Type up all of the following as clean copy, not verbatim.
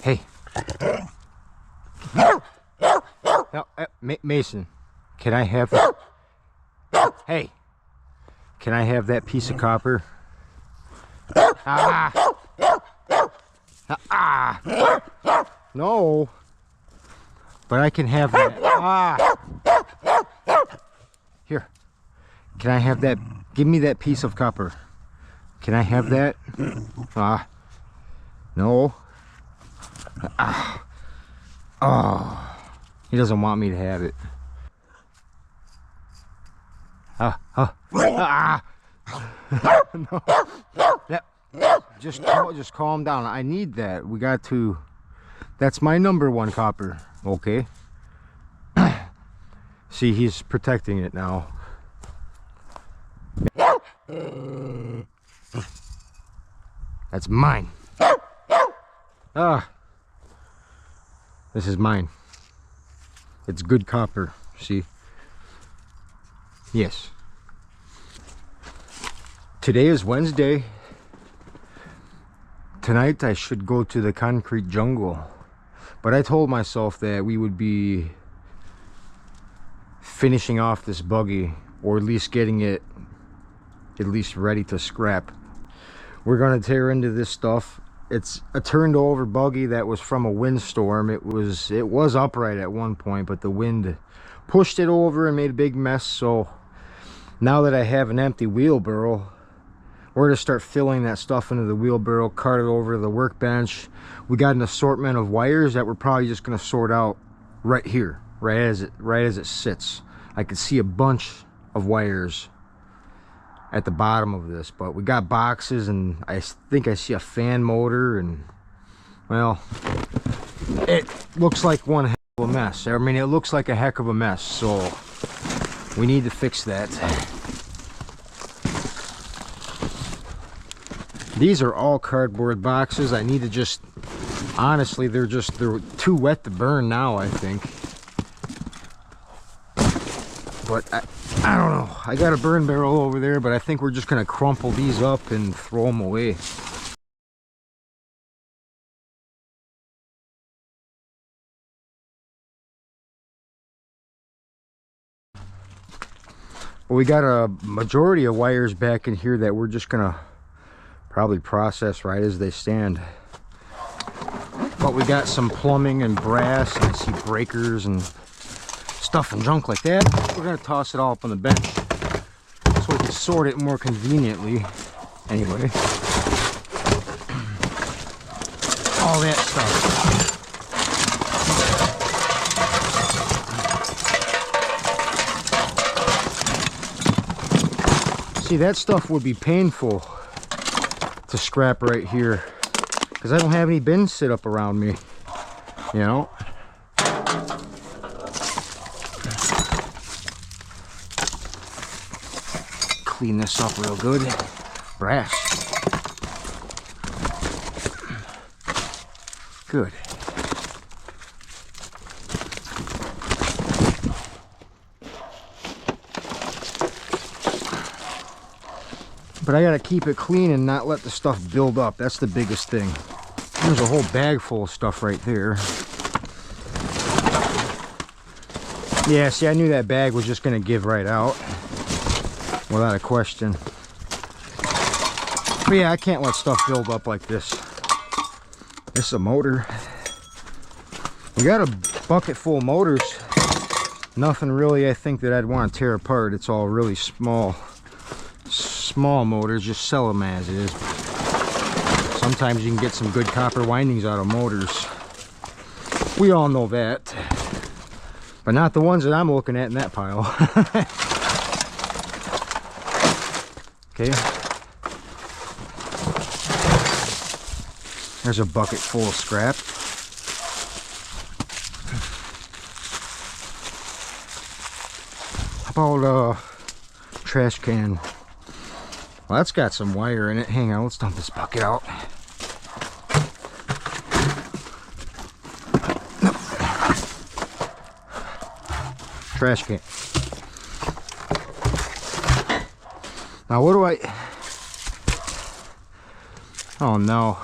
Hey. No, Mason, can I have that? Hey, can I have that piece of copper? Ah! Ah! No, but I can have that. Ah! Here, can I have that? Give me that piece of copper. Can I have that? Ah, no. Ah. Oh, he doesn't want me to have it. Ah. No. Yeah. Just calm down. I need that. We got to. That's my #1 copper. Okay. See, he's protecting it now. That's mine. Ah. This is mine. It's good copper. See? Yes. Today is Wednesday. Tonight I should go to the concrete jungle. But I told myself that we would be finishing off this buggy, or at least getting it at least ready to scrap. We're gonna tear into this stuff. It's a turned over buggy that was from a windstorm. It was upright at one point, but the wind pushed it over and made a big mess. So now that I have an empty wheelbarrow, we're gonna start filling that stuff into the wheelbarrow, cart it over to the workbench. We got an assortment of wires that we're probably just gonna sort out right here, right as it sits. I can see a bunch of wires at the bottom of this, but we got boxes, and I think I see a fan motor, and well, it looks like one heck of a mess. I mean, it looks like a heck of a mess, so we need to fix that. These are all cardboard boxes. I need to just, honestly, they're too wet to burn now, I think. But I don't know. I got a burn barrel over there, but I think we're just gonna crumple these up and throw them away. Well, we got a majority of wires back in here that we're just gonna probably process right as they stand. But we got some plumbing and brass, and I see breakers and stuff and junk like that. We're gonna toss it all up on the bench so we can sort it more conveniently. Anyway, all that stuff. See, that stuff would be painful to scrap right here because I don't have any bins set up around me, you know. Clean this up real good. Brass. Good. But I gotta keep it clean and not let the stuff build up. That's the biggest thing. There's a whole bag full of stuff right there. Yeah, see, I knew that bag was just gonna give right out without a question. But yeah, I can't let stuff build up like this. This is a motor. We got a bucket full of motors. Nothing really, I think, that I'd want to tear apart. It's all really small motors. Just sell them as is. Sometimes you can get some good copper windings out of motors. We all know that, but not the ones that I'm looking at in that pile. Okay, there's a bucket full of scrap. How about trash can? Well, that's got some wire in it. Hang on, let's dump this bucket out. No. Trash can. Now what do I... Oh no.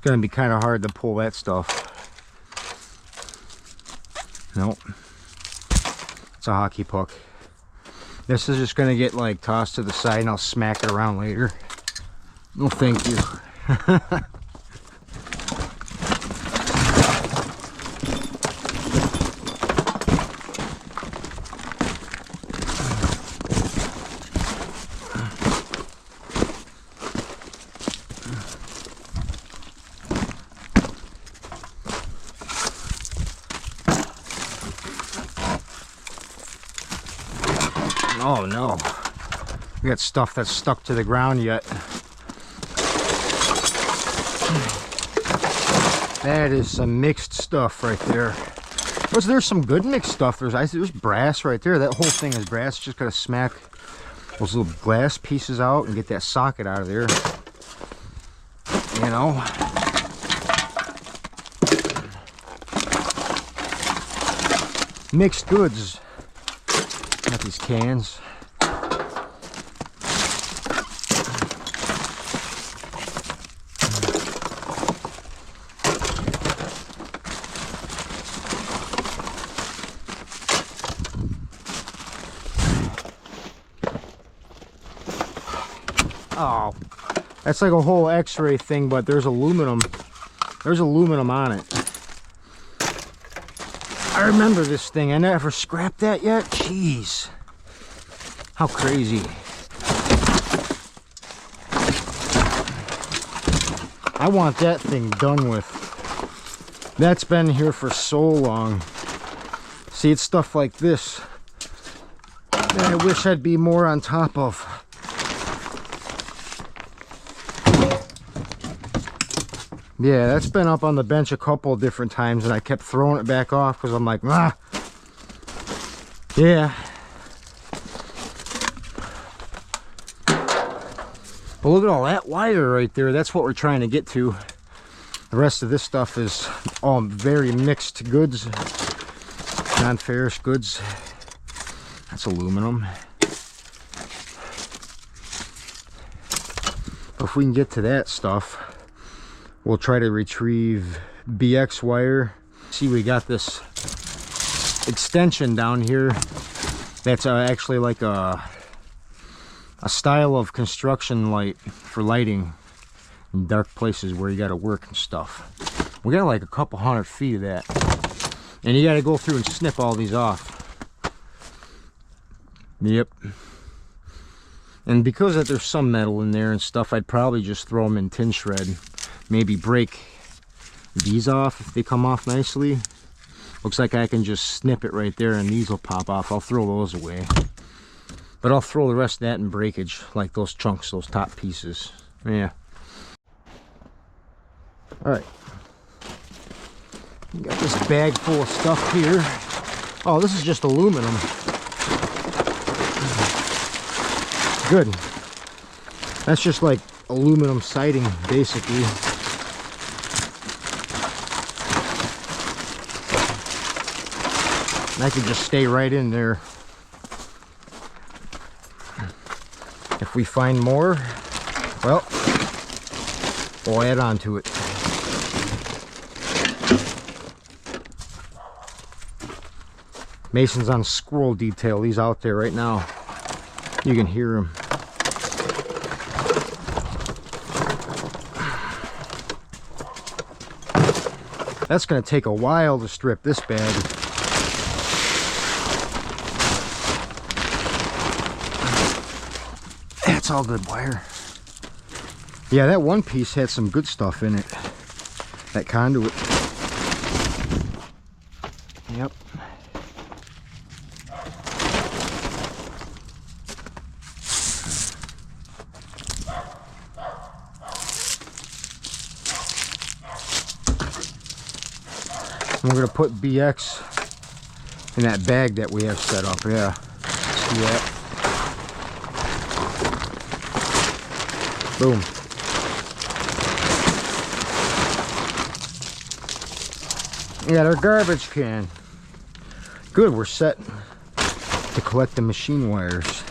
gonna be kind of hard to pull that stuff. Nope. It's a hockey puck. This is just gonna get like tossed to the side and I'll smack it around later. No thank you. Oh no, we got stuff that's stuck to the ground yet. That is some mixed stuff right there. There's some good mixed stuff. There's brass right there. That whole thing is brass. Just gotta smack those little glass pieces out and get that socket out of there. You know. Mixed goods. Got these cans. Oh, that's like a whole x-ray thing, but there's aluminum. There's aluminum on it. I remember this thing. I never scrapped that yet. Jeez. How crazy. I want that thing done with. That's been here for so long. See, it's stuff like this that I wish I'd be more on top of. Yeah, that's been up on the bench a couple of different times and I kept throwing it back off because I'm like, ah. Yeah. But look at all that wire right there. That's what we're trying to get to. The rest of this stuff is all very mixed goods. Non-ferrous goods. That's aluminum. But if we can get to that stuff, we'll try to retrieve BX wire. See, we got this extension down here that's actually like a style of construction light for lighting in dark places where you got to work and stuff. We got like a couple 100 feet of that, and you got to go through and snip all these off. Yep. And because that there's some metal in there and stuff, I'd probably just throw them in tin shred. Maybe break these off if they come off nicely. Looks like I can just snip it right there and these will pop off. I'll throw those away. But I'll throw the rest of that in breakage, like those chunks, those top pieces. Yeah. Alright. Got this bag full of stuff here. Oh, this is just aluminum. Good. That's just like aluminum siding, basically. And I can just stay right in there. If we find more, well, we'll add on to it. Mason's on squirrel detail. He's out there right now. You can hear him. That's going to take a while to strip this bag. That's all good wire. Yeah, that one piece had some good stuff in it. That conduit. Yep. And we're going to put BX in that bag that we have set up. Yeah. See that? Boom. We got our garbage can. Good, we're set to collect the machine wires.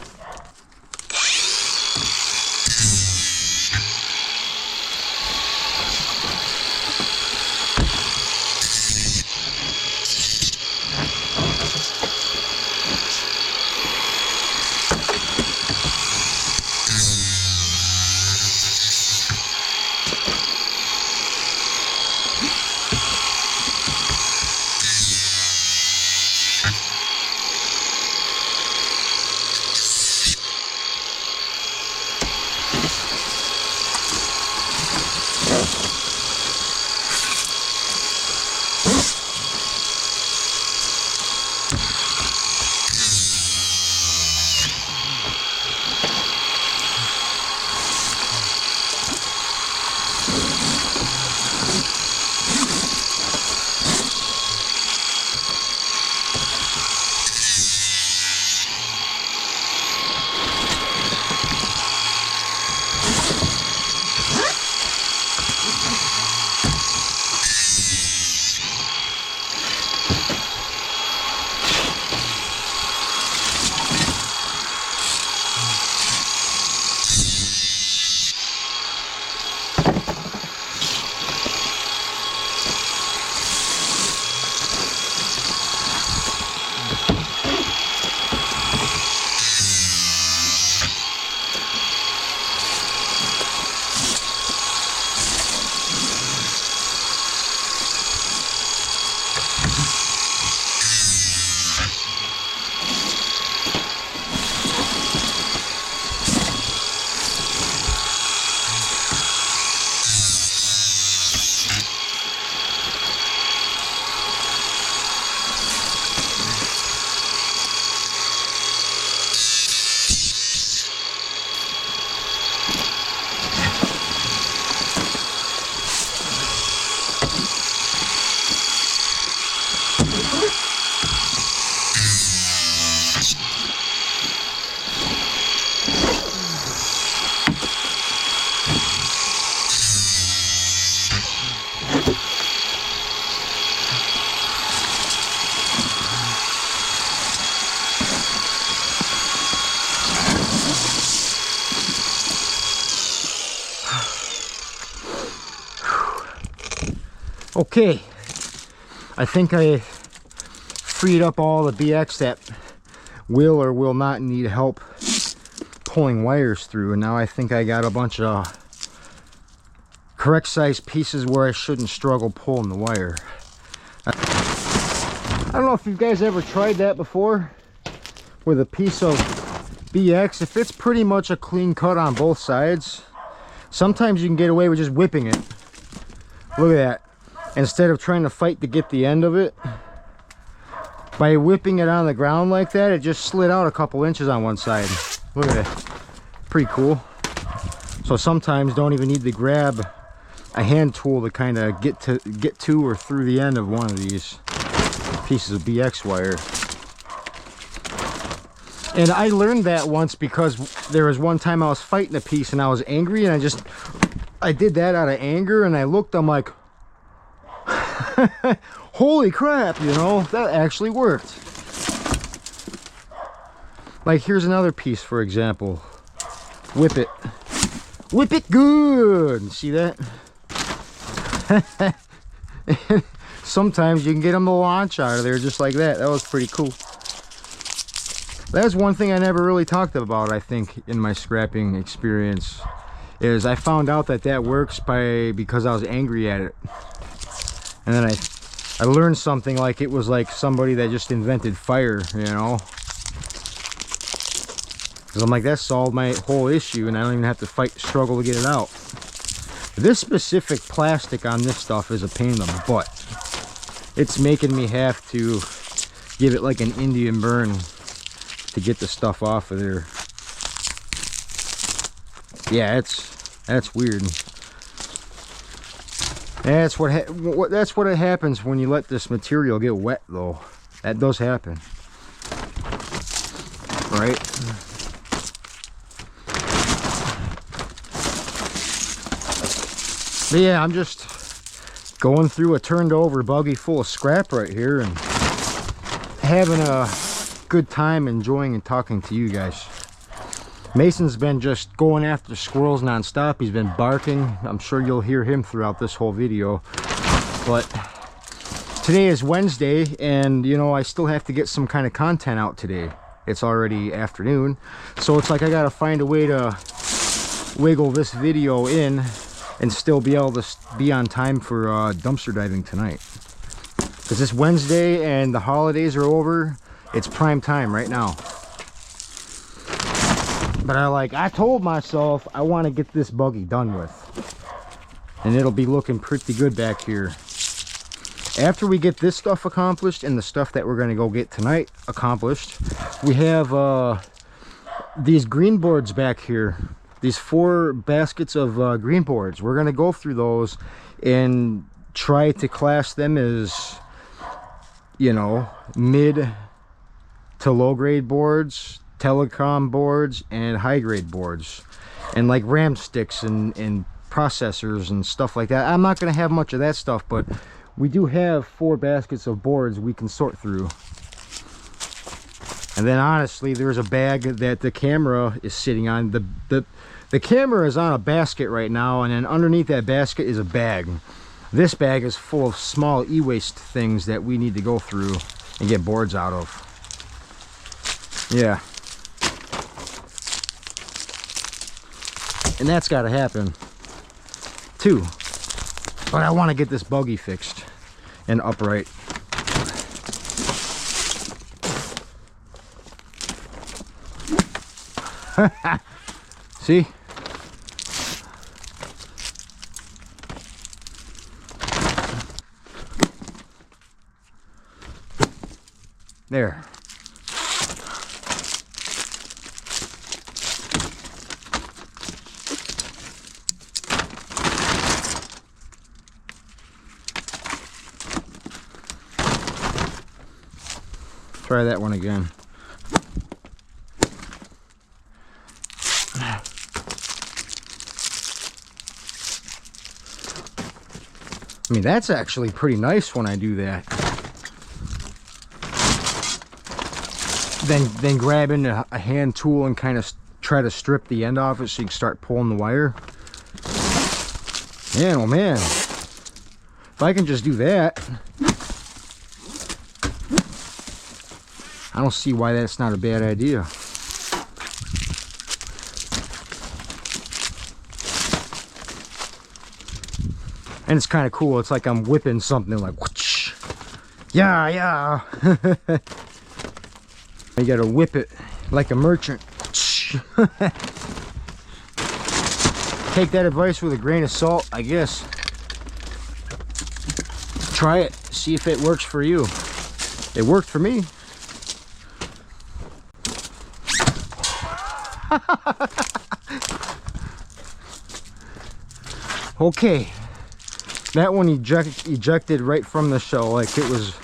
Okay, I think I freed up all the BX that will or will not need help pulling wires through, and now I think I got a bunch of correct size pieces where I shouldn't struggle pulling the wire. I don't know if you guys ever tried that before with a piece of BX. If it's pretty much a clean cut on both sides, sometimes you can get away with just whipping it. Look at that. Instead of trying to fight to get the end of it, by whipping it on the ground like that, it just slid out a couple inches on one side. Look at it. Pretty cool. So sometimes don't even need to grab a hand tool to kind of get to or through the end of one of these pieces of BX wire. And I learned that once because there was one time I was fighting a piece and I was angry, and I did that out of anger, and I looked, I'm like, holy crap, you know, that actually worked. Like, here's another piece, for example. Whip it. Whip it good. See that? Sometimes you can get them to launch out of there just like that. That was pretty cool. That's one thing I never really talked about, I think, in my scrapping experience, is I found out that that works because I was angry at it. And then I learned something, like it was like somebody that just invented fire, you know? Because I'm like, that solved my whole issue and I don't even have to struggle to get it out. This specific plastic on this stuff is a pain in the butt. It's making me have to give it like an Indian burn to get the stuff off of there. Yeah, that's weird. That's what it happens when you let this material get wet, though. That does happen, right? But yeah, I'm just going through a turned over buggy full of scrap right here and having a good time, enjoying and talking to you guys. Mason's been just going after squirrels non-stop. He's been barking. I'm sure you'll hear him throughout this whole video. But today is Wednesday, and you know, I still have to get some kind of content out today. It's already afternoon, so it's like I gotta find a way to wiggle this video in and still be able to be on time for dumpster diving tonight. Because it's Wednesday and the holidays are over. It's prime time right now. But I told myself I want to get this buggy done with, and it'll be looking pretty good back here. After we get this stuff accomplished and the stuff that we're going to go get tonight accomplished, we have these green boards back here. These 4 baskets of green boards. We're going to go through those and try to class them as, you know, mid to low grade boards, telecom boards, and high grade boards, and like RAM sticks and processors and stuff like that. I'm not going to have much of that stuff, but we do have 4 baskets of boards we can sort through. And then honestly, there's a bag that the camera is sitting on. The camera is on a basket right now, and then underneath that basket is a bag. This bag is full of small e-waste things that we need to go through and get boards out of. Yeah. And that's got to happen too. But I want to get this buggy fixed and upright. See? There. Try that one again. I mean, that's actually pretty nice when I do that. Then grabbing a hand tool and kind of try to strip the end off it so you can start pulling the wire. Man, oh man. If I can just do that, I don't see why that's not a bad idea. And it's kind of cool. It's like I'm whipping something like, whoosh. Yeah, yeah. You gotta whip it like a merchant. Take that advice with a grain of salt, I guess. Try it, see if it works for you. It worked for me. Okay, that one ejected right from the shell like it was,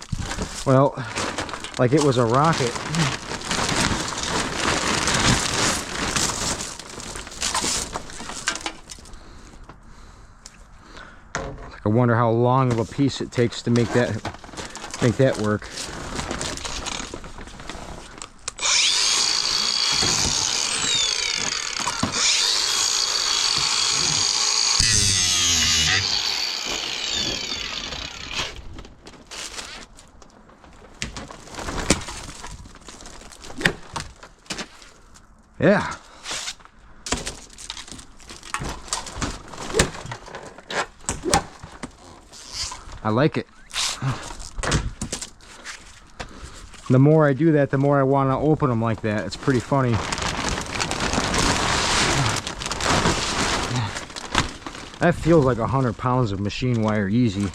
well, like it was a rocket. I wonder how long of a piece it takes to make that work. Yeah. I like it. The more I do that, the more I want to open them like that. It's pretty funny. That feels like 100 pounds of machine wire easy.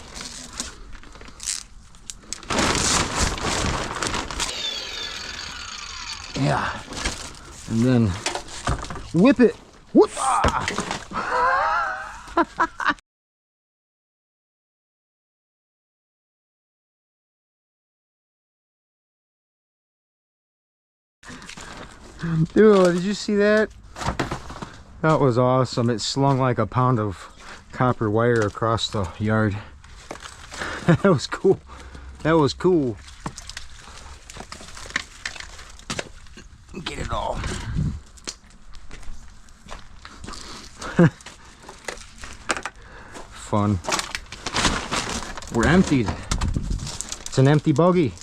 Yeah. And then whip it. Whoop! Dude, did you see that? That was awesome. It slung like a pound of copper wire across the yard. That was cool. That was cool. Get it all. Fun. We're emptied. It's an empty buggy.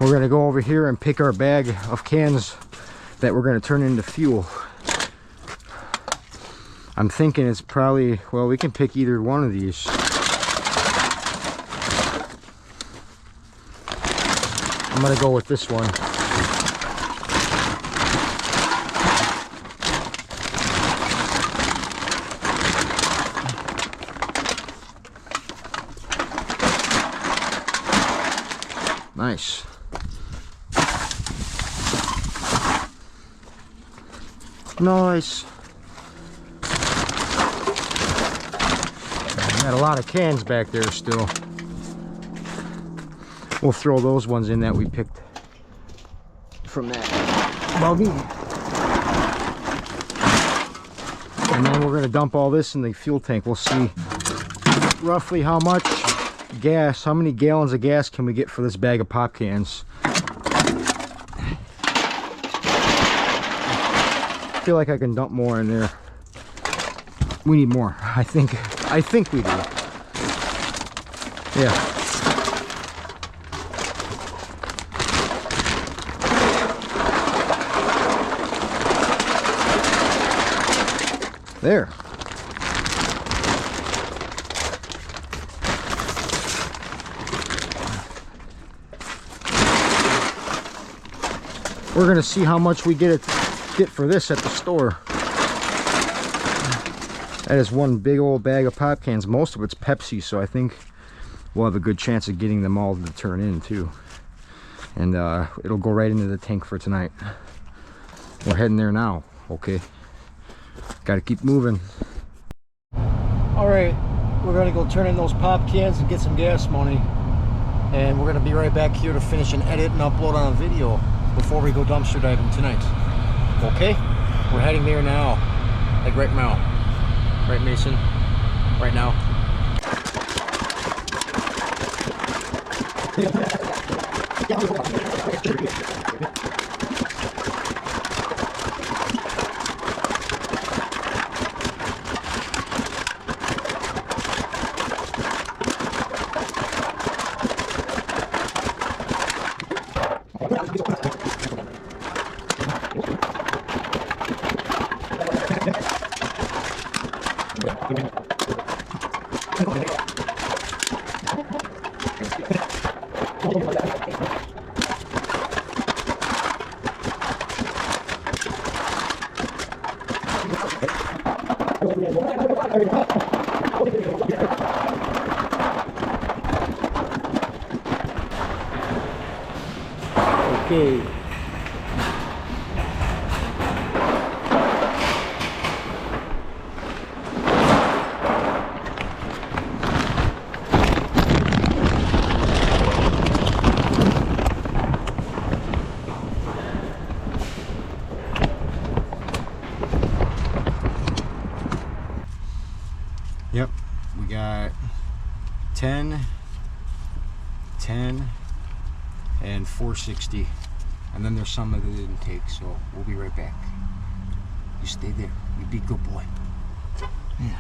We're going to go over here and pick our bag of cans that we're going to turn into fuel. I'm thinking it's probably, well, we can pick either one of these. I'm going to go with this one. Nice. Nice. Got a lot of cans back there still. We'll throw those ones in that we picked from that buggy. And then we're going to dump all this in the fuel tank. We'll see roughly how much gas, how many gallons of gas can we get for this bag of pop cans. I feel like I can dump more in there. We need more. I think we do. Yeah. There. We're gonna see how much we get for this at the store. That is one big old bag of pop cans. Most of it's Pepsi, so I think we'll have a good chance of getting them all to turn in too. And it'll go right into the tank for tonight. We're heading there now. Okay. Got to keep moving. All right, we're gonna go turn in those pop cans and get some gas money. And we're gonna be right back here to finish and edit and upload on a video before we go dumpster diving tonight. Okay, we're heading there now, like right now. Right, Mason? Right now. Okay. Yep, we got 10, 10, and 460. And then there's some that it didn't take, so we'll be right back. You stay there. You be a good boy. Yeah.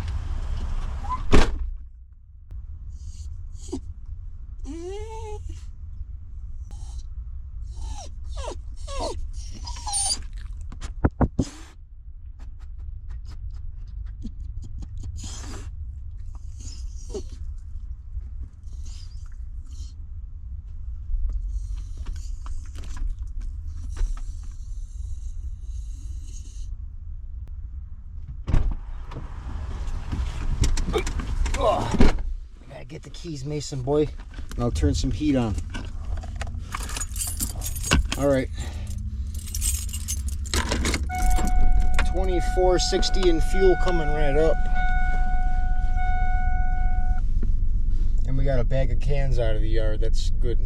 Oh, I gotta get the keys, Mason boy, and I'll turn some heat on. All right, 2460 in fuel coming right up, and we got a bag of cans out of the yard. That's good.